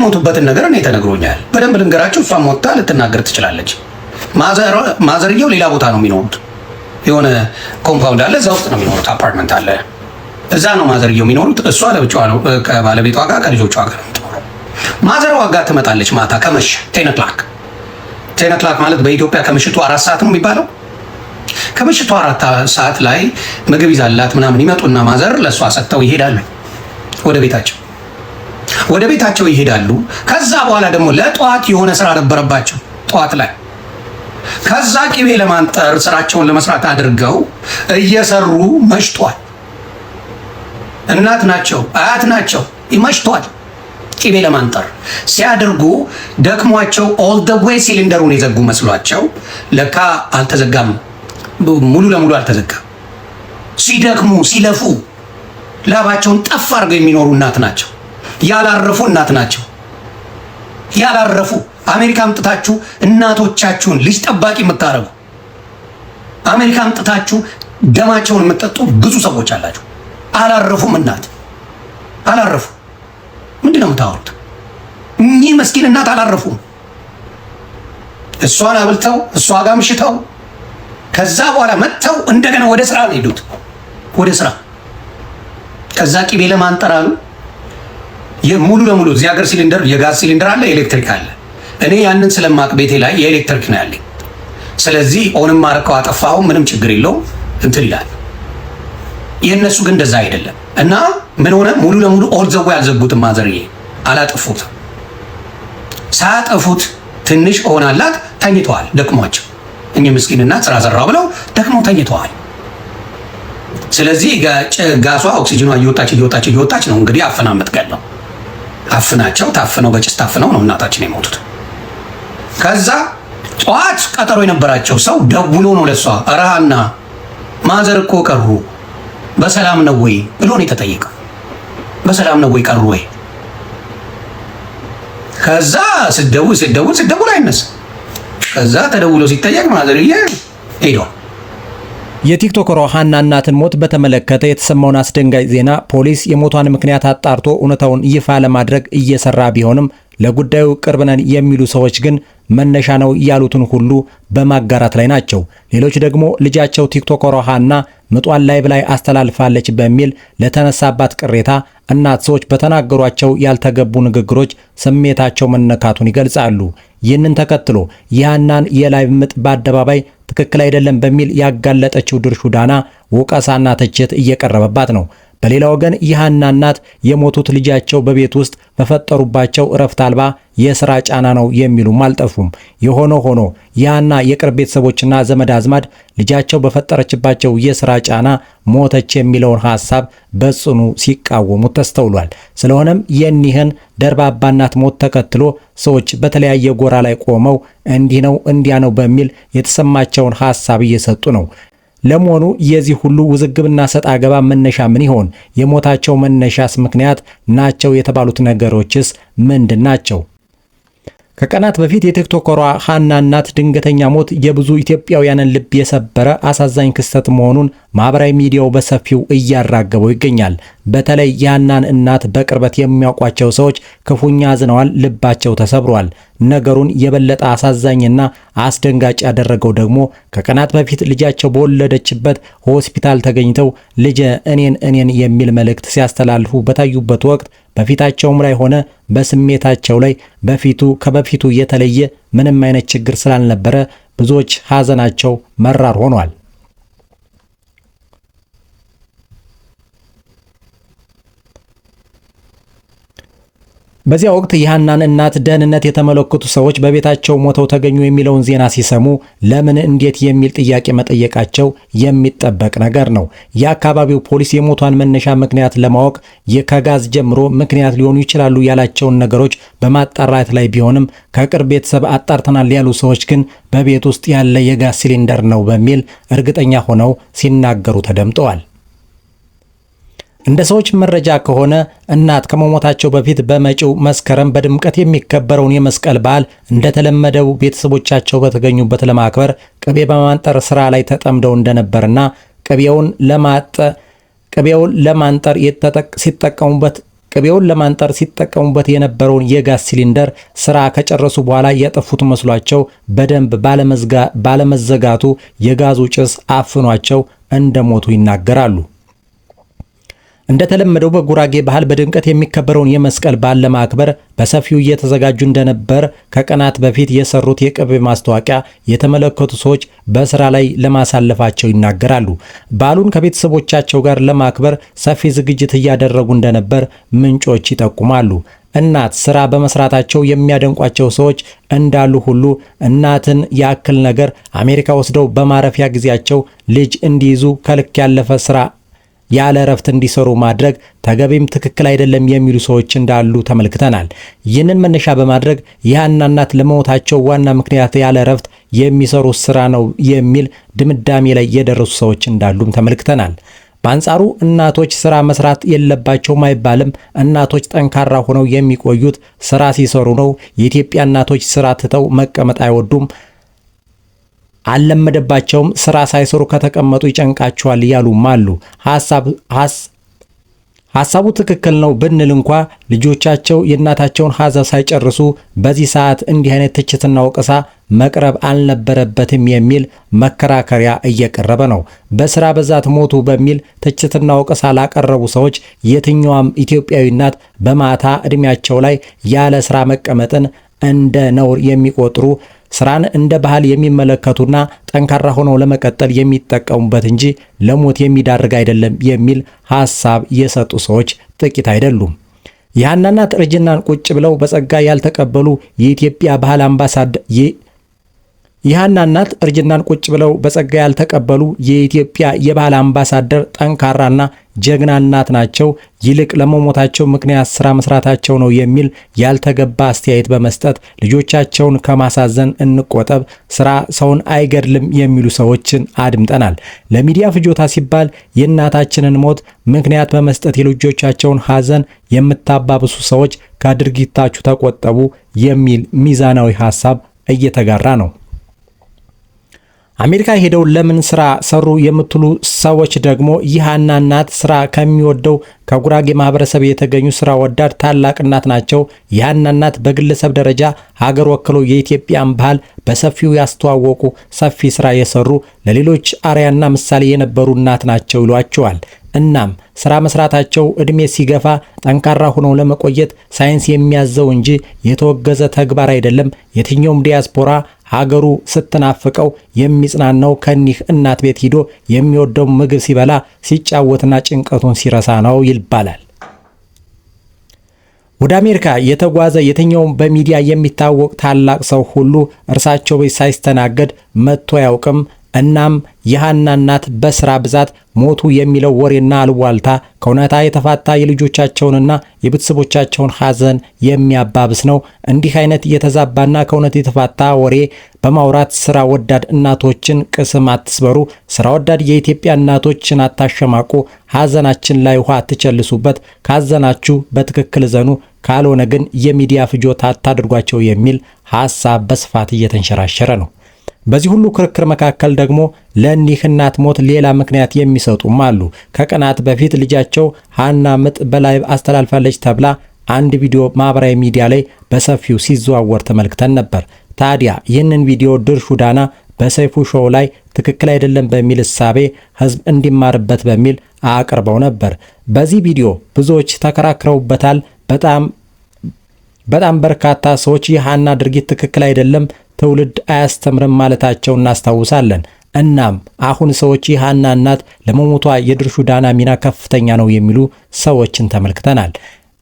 የሞቱበትን ነገር እኔ ተነግሮኛል። በደንብ ልንገራችሁ። እሷም ወጥታ ልትናገር ትችላለች። ማዘርየው ሌላ ቦታ ነው የሚኖሩት። የሆነ ኮምፓውንድ አለ፣ እዛ ውስጥ ነው የሚኖሩት። አፓርትመንት አለ፣ እዛ ነው ማዘርየው የሚኖሩት። እሷ ለብቻዋ ነው ከባለቤቷ ጋር ከልጆቿ ጋር የምትኖረው። ማዘርዋ ጋር ትመጣለች ማታ ከመሸ 10 o'clock። 10 o'clock ማለት በኢትዮጵያ ከምሽቱ 4 ሰዓት ነው የሚባለው። ከምሽቱ 4 ሰዓት ላይ ምግብ ይዛላት ምናምን ይመጡና ማዘር ለእሷ ሰጥተው ይሄዳሉ ወደ ቤታቸው ይሄዳሉ። ከዛ በኋላ ደግሞ ለጠዋት የሆነ ስራ ነበረባቸው ጠዋት ላይ። ከዛ ቅቤ ለማንጠር ስራቸውን ለመስራት አድርገው እየሰሩ መሽቷል። እናት ናቸው፣ አያት ናቸው። መሽቷል። ቅቤ ለማንጠር ሲያደርጉ ደክሟቸው ኦል ደ ዌይ ሲሊንደሩን የዘጉ መስሏቸው ለካ አልተዘጋም፣ ሙሉ ለሙሉ አልተዘጋም። ሲደክሙ ሲለፉ ላባቸውን ጠፍ አድርገው የሚኖሩ እናት ናቸው። ያላረፉ እናት ናቸው። ያላረፉ አሜሪካ አምጥታችሁ እናቶቻችሁን ልጅ ጠባቂ የምታረጉ አሜሪካ አምጥታችሁ ደማቸውን የምትጠጡ ብዙ ሰዎች አላችሁ። አላረፉም። እናት አላረፉ። ምንድን ነው የምታወሩት? እኚህ መስኪን እናት አላረፉም። እሷን አብልተው እሷ ጋር ምሽተው ከዛ በኋላ መጥተው እንደገና ወደ ስራ ነው ሄዱት። ወደ ስራ ከዛ ቅቤ ለማንጠር አሉ። ሙሉ ለሙሉ እዚህ ሀገር ሲሊንደር የጋዝ ሲሊንደር አለ፣ ኤሌክትሪክ አለ። እኔ ያንን ስለማቅ ቤቴ ላይ የኤሌክትሪክ ነው ያለኝ። ስለዚህ ኦንም ማርከው አጠፋው ምንም ችግር የለውም እንትን ይላል። የእነሱ ግን እንደዛ አይደለም። እና ምን ሆነ? ሙሉ ለሙሉ ኦል ዘዌ አልዘጉትም። ማዘርዬ አላጠፉትም። ሳያጠፉት ትንሽ ሆናላት ተኝተዋል፣ ደክሟቸው። እኚህ ምስኪን እናት ስራ ሰራው ብለው ደክመው ተኝተዋል። ስለዚህ ጋሷ ኦክሲጅኗ እየወጣች ነው እንግዲህ አፍና የምትገለው። አፍናቸው ታፍነው በጭስ ታፍነው ነው እናታችን የሞቱት። ከዛ ጠዋት ቀጠሮ የነበራቸው ሰው ደውሎ ነው ለሷ ረሃና ማዘር እኮ ቀሩ በሰላም ነው ወይ ብሎ ነው የተጠየቀው። በሰላም ነው ወይ ቀሩ ወይ? ከዛ ስደውል አይነሳ። ከዛ ተደውሎ ሲጠየቅ ማዘርዬ ሄዷል። የቲክቶከሯ ሃና እናትን ሞት በተመለከተ የተሰማውን አስደንጋጭ ዜና ፖሊስ የሞቷን ምክንያት አጣርቶ እውነታውን ይፋ ለማድረግ እየሰራ ቢሆንም ለጉዳዩ ቅርብ ነን የሚሉ ሰዎች ግን መነሻ ነው ያሉትን ሁሉ በማጋራት ላይ ናቸው። ሌሎች ደግሞ ልጃቸው ቲክቶከሯ ሃና ምጧን ላይቭ ላይ አስተላልፋለች በሚል ለተነሳባት ቅሬታ እናት ሰዎች በተናገሯቸው ያልተገቡ ንግግሮች ስሜታቸው መነካቱን ይገልጻሉ። ይህንን ተከትሎ የሃናን የላይቭ ምጥ በአደባባይ ትክክል አይደለም በሚል ያጋለጠችው ድርሹ ዳና ወቀሳና ትችት እየቀረበባት ነው። በሌላ ወገን የሃና እናት የሞቱት ልጃቸው በቤት ውስጥ በፈጠሩባቸው እረፍት አልባ የሥራ ጫና ነው የሚሉም አልጠፉም። የሆነ ሆኖ የሃና የቅርብ ቤተሰቦችና ዘመድ አዝማድ ልጃቸው በፈጠረችባቸው የሥራ ጫና ሞተች የሚለውን ሐሳብ በጽኑ ሲቃወሙት ተስተውሏል። ስለሆነም የኒህን ደርባባ እናት ሞት ተከትሎ ሰዎች በተለያየ ጎራ ላይ ቆመው እንዲህ ነው እንዲያ ነው በሚል የተሰማቸውን ሐሳብ እየሰጡ ነው። ለመሆኑ የዚህ ሁሉ ውዝግብና ሰጣ ገባ መነሻ ምን ይሆን? የሞታቸው መነሻስ ምክንያት ናቸው የተባሉት ነገሮችስ ምንድን ናቸው? ከቀናት በፊት የቲክቶከሯ ሃና እናት ድንገተኛ ሞት የብዙ ኢትዮጵያውያንን ልብ የሰበረ አሳዛኝ ክስተት መሆኑን ማህበራዊ ሚዲያው በሰፊው እያራገበው ይገኛል። በተለይ የሃናን እናት በቅርበት የሚያውቋቸው ሰዎች ክፉኛ አዝነዋል፣ ልባቸው ተሰብሯል። ነገሩን የበለጠ አሳዛኝና አስደንጋጭ ያደረገው ደግሞ ከቀናት በፊት ልጃቸው በወለደችበት ሆስፒታል ተገኝተው ልጄ እኔን የሚል መልእክት ሲያስተላልፉ በታዩበት ወቅት በፊታቸውም ላይ ሆነ በስሜታቸው ላይ ከበፊቱ የተለየ ምንም አይነት ችግር ስላልነበረ ብዙዎች ሐዘናቸው መራር ሆኗል። በዚያ ወቅት የሃናን እናት ደህንነት የተመለከቱ ሰዎች በቤታቸው ሞተው ተገኙ የሚለውን ዜና ሲሰሙ ለምን እንዴት የሚል ጥያቄ መጠየቃቸው የሚጠበቅ ነገር ነው። የአካባቢው ፖሊስ የሞቷን መነሻ ምክንያት ለማወቅ ከጋዝ ጀምሮ ምክንያት ሊሆኑ ይችላሉ ያላቸውን ነገሮች በማጣራት ላይ ቢሆንም ከቅርብ ቤተሰብ አጣርተናል ያሉ ሰዎች ግን በቤት ውስጥ ያለ የጋዝ ሲሊንደር ነው በሚል እርግጠኛ ሆነው ሲናገሩ ተደምጠዋል። እንደ ሰዎች መረጃ ከሆነ እናት ከመሞታቸው በፊት በመጪው መስከረም በድምቀት የሚከበረውን የመስቀል በዓል እንደተለመደው ቤተሰቦቻቸው በተገኙበት ለማክበር ቅቤ በማንጠር ስራ ላይ ተጠምደው እንደነበርና ቅቤውን ለማንጠር ሲጠቀሙበት ቅቤውን ለማንጠር ሲጠቀሙበት የነበረውን የጋዝ ሲሊንደር ስራ ከጨረሱ በኋላ ያጠፉት መስሏቸው በደንብ ባለመዘጋቱ የጋዙ ጭስ አፍኗቸው እንደሞቱ ይናገራሉ። እንደተለመደው በጉራጌ ባህል በድምቀት የሚከበረውን የመስቀል በዓል ለማክበር በሰፊው እየተዘጋጁ እንደነበር ከቀናት በፊት የሰሩት የቅቤ ማስታወቂያ የተመለከቱ ሰዎች በስራ ላይ ለማሳለፋቸው ይናገራሉ። በዓሉን ከቤተሰቦቻቸው ጋር ለማክበር ሰፊ ዝግጅት እያደረጉ እንደነበር ምንጮች ይጠቁማሉ። እናት ስራ በመስራታቸው የሚያደንቋቸው ሰዎች እንዳሉ ሁሉ እናትን ያክል ነገር አሜሪካ ወስደው በማረፊያ ጊዜያቸው ልጅ እንዲይዙ ከልክ ያለፈ ስራ ያለ እረፍት እንዲሰሩ ማድረግ ተገቢም ትክክል አይደለም የሚሉ ሰዎች እንዳሉ ተመልክተናል። ይህንን መነሻ በማድረግ የሃና እናት ለመሞታቸው ዋና ምክንያት ያለ እረፍት የሚሰሩ ስራ ነው የሚል ድምዳሜ ላይ የደረሱ ሰዎች እንዳሉም ተመልክተናል። በአንጻሩ እናቶች ስራ መስራት የለባቸውም አይባልም። እናቶች ጠንካራ ሆነው የሚቆዩት ስራ ሲሰሩ ነው። የኢትዮጵያ እናቶች ስራ ትተው መቀመጥ አይወዱም፣ አልለመደባቸውም። ስራ ሳይሰሩ ከተቀመጡ ይጨንቃቸዋል እያሉም አሉ። ሐሳቡ ትክክል ነው ብንል እንኳ ልጆቻቸው የእናታቸውን ሐዘን ሳይጨርሱ በዚህ ሰዓት እንዲህ አይነት ትችትና ወቀሳ መቅረብ አልነበረበትም የሚል መከራከሪያ እየቀረበ ነው። በስራ ብዛት ሞቱ በሚል ትችትና ወቀሳ ላቀረቡ ሰዎች የትኛዋም ኢትዮጵያዊ እናት በማታ እድሜያቸው ላይ ያለ ስራ መቀመጥን እንደ ነውር የሚቆጥሩ ስራን እንደ ባህል የሚመለከቱና ጠንካራ ሆነው ለመቀጠል የሚጠቀሙበት እንጂ ለሞት የሚዳርግ አይደለም የሚል ሐሳብ የሰጡ ሰዎች ጥቂት አይደሉም። የሃና እናት እርጅናን ቁጭ ብለው በጸጋ ያልተቀበሉ የኢትዮጵያ ባህል አምባሳደር የሃና እናት እርጅናን ቁጭ ብለው በጸጋ ያልተቀበሉ የኢትዮጵያ የባህል አምባሳደር ጠንካራና ጀግና እናት ናቸው። ይልቅ ለመሞታቸው ምክንያት ስራ መስራታቸው ነው የሚል ያልተገባ አስተያየት በመስጠት ልጆቻቸውን ከማሳዘን እንቆጠብ፣ ስራ ሰውን አይገድልም የሚሉ ሰዎችን አድምጠናል። ለሚዲያ ፍጆታ ሲባል የእናታችንን ሞት ምክንያት በመስጠት የልጆቻቸውን ሐዘን የምታባብሱ ሰዎች ከድርጊታችሁ ተቆጠቡ የሚል ሚዛናዊ ሐሳብ እየተጋራ ነው። አሜሪካ ሄደው ለምን ስራ ሰሩ የምትሉ ሰዎች ደግሞ የሃና እናት ስራ ከሚወደው ከጉራጌ ማህበረሰብ የተገኙ ስራ ወዳድ ታላቅ እናት ናቸው። የሃና እናት በግለሰብ ደረጃ ሀገር ወክለው የኢትዮጵያን ባህል በሰፊው ያስተዋወቁ፣ ሰፊ ስራ የሰሩ፣ ለሌሎች አርያና ምሳሌ የነበሩ እናት ናቸው ይሏቸዋል። እናም ስራ መስራታቸው እድሜ ሲገፋ ጠንካራ ሆነው ለመቆየት ሳይንስ የሚያዘው እንጂ የተወገዘ ተግባር አይደለም። የትኛውም ዲያስፖራ ሀገሩ ስትናፍቀው የሚጽናናው ከኒህ እናት ቤት ሂዶ የሚወደው ምግብ ሲበላ ሲጫወትና ጭንቀቱን ሲረሳ ነው ይባላል። ወደ አሜሪካ የተጓዘ የትኛውም በሚዲያ የሚታወቅ ታላቅ ሰው ሁሉ እርሳቸው ቤት ሳይስተናገድ መጥቶ አያውቅም። እናም የሃና እናት በስራ ብዛት ሞቱ የሚለው ወሬና አልዋልታ ከእውነታ የተፋታ የልጆቻቸውንና የቤተሰቦቻቸውን ሐዘን የሚያባብስ ነው። እንዲህ አይነት የተዛባና ከእውነት የተፋታ ወሬ በማውራት ስራ ወዳድ እናቶችን ቅስም አትስበሩ። ስራ ወዳድ የኢትዮጵያ እናቶችን አታሸማቁ። ሐዘናችን ላይ ውሃ አትቸልሱበት። ካዘናችሁ በትክክል ዘኑ፣ ካልሆነ ግን የሚዲያ ፍጆታ አታድርጓቸው የሚል ሐሳብ በስፋት እየተንሸራሸረ ነው። በዚህ ሁሉ ክርክር መካከል ደግሞ ለእኒህ እናት ሞት ሌላ ምክንያት የሚሰጡም አሉ። ከቀናት በፊት ልጃቸው ሃና ምጥ በላይቭ አስተላልፋለች ተብላ አንድ ቪዲዮ ማህበራዊ ሚዲያ ላይ በሰፊው ሲዘዋወር ተመልክተን ነበር። ታዲያ ይህንን ቪዲዮ ድርሹ ዳና በሰይፉ ሾው ላይ ትክክል አይደለም በሚል እሳቤ ህዝብ እንዲማርበት በሚል አቅርበው ነበር። በዚህ ቪዲዮ ብዙዎች ተከራክረውበታል። በጣም በርካታ ሰዎች የሃና ድርጊት ትክክል አይደለም፣ ትውልድ አያስተምርም ማለታቸው እናስታውሳለን። እናም አሁን ሰዎች የሃና እናት ለመሞቷ የድርሹ ዳና ሚና ከፍተኛ ነው የሚሉ ሰዎችን ተመልክተናል።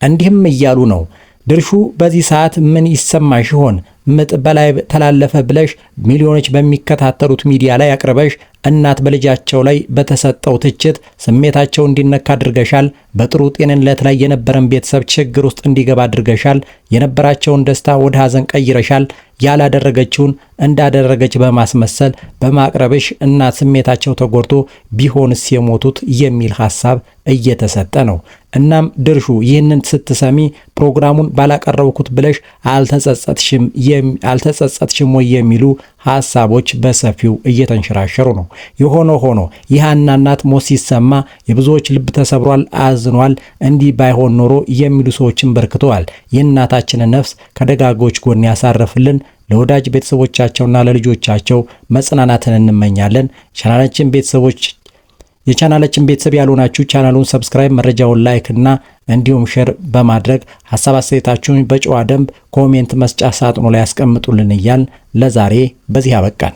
እንዲህም እያሉ ነው። ድርሹ በዚህ ሰዓት ምን ይሰማሽ ይሆን? ምጥ በላይ ተላለፈ ብለሽ ሚሊዮኖች በሚከታተሉት ሚዲያ ላይ አቅርበሽ እናት በልጃቸው ላይ በተሰጠው ትችት ስሜታቸው እንዲነካ አድርገሻል። በጥሩ ጤንነት ላይ የነበረን ቤተሰብ ችግር ውስጥ እንዲገባ አድርገሻል። የነበራቸውን ደስታ ወደ ሐዘን ቀይረሻል። ያላደረገችውን እንዳደረገች በማስመሰል በማቅረብሽ እናት ስሜታቸው ተጎድቶ ቢሆንስ የሞቱት የሚል ሐሳብ እየተሰጠ ነው። እናም ድርሹ ይህንን ስትሰሚ ፕሮግራሙን ባላቀረብኩት ብለሽ አልተጸጸትሽም ወይ የሚሉ ሐሳቦች በሰፊው እየተንሸራሸሩ ነው። የሆነ ሆኖ የሃና እናት ሞት ሲሰማ የብዙዎች ልብ ተሰብሯል፣ አዝኗል። እንዲህ ባይሆን ኖሮ የሚሉ ሰዎችን በርክተዋል። የእናታችንን ነፍስ ከደጋጎች ጎን ያሳርፍልን። ለወዳጅ ቤተሰቦቻቸውና ለልጆቻቸው መጽናናትን እንመኛለን። የቻናላችን ቤተሰብ ያልሆናችሁ ቻናሉን ሰብስክራይብ፣ መረጃውን ላይክ እና እንዲሁም ሼር በማድረግ ሐሳብ አስተያየታችሁን በጨዋ ደንብ ኮሜንት መስጫ ሳጥኑ ላይ ያስቀምጡልን እያልን ለዛሬ በዚህ አበቃን።